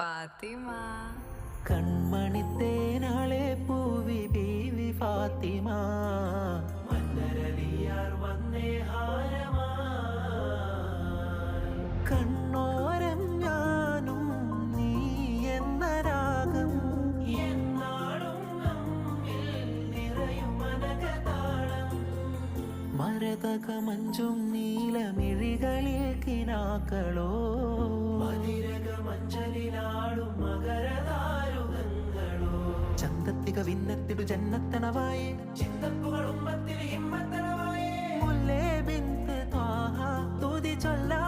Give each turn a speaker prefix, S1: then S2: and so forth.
S1: ഫാത്തിമ
S2: കൺമണിത്തേനാളെ പൂവി ബീവി ഫാത്തിമ മന്നരലിയാർ വന്നേ ഹാരമാ കണ്ണോരം ഞാനും നീ എന്ന രാഗം എന്നാളും നമ്മിൽ നിറയും മനകതാളം മരതക മഞ്ചും നീലമിഴികളിൽ കിനാക്കളോ മതിരക മഞ്ചലിലാടും മകരതാരുകങ്ങളോ ചന്തത്തിക വിന്നത്തിടു ജന്നത്തണവായേ ചിന്തപ്പുകൾ ഉമ്മത്തിൽ ഹിമ്മത്തണവായേ മുല്ലേ ബിന്ത് ത്വാഹ തുതി ചൊല്ലാ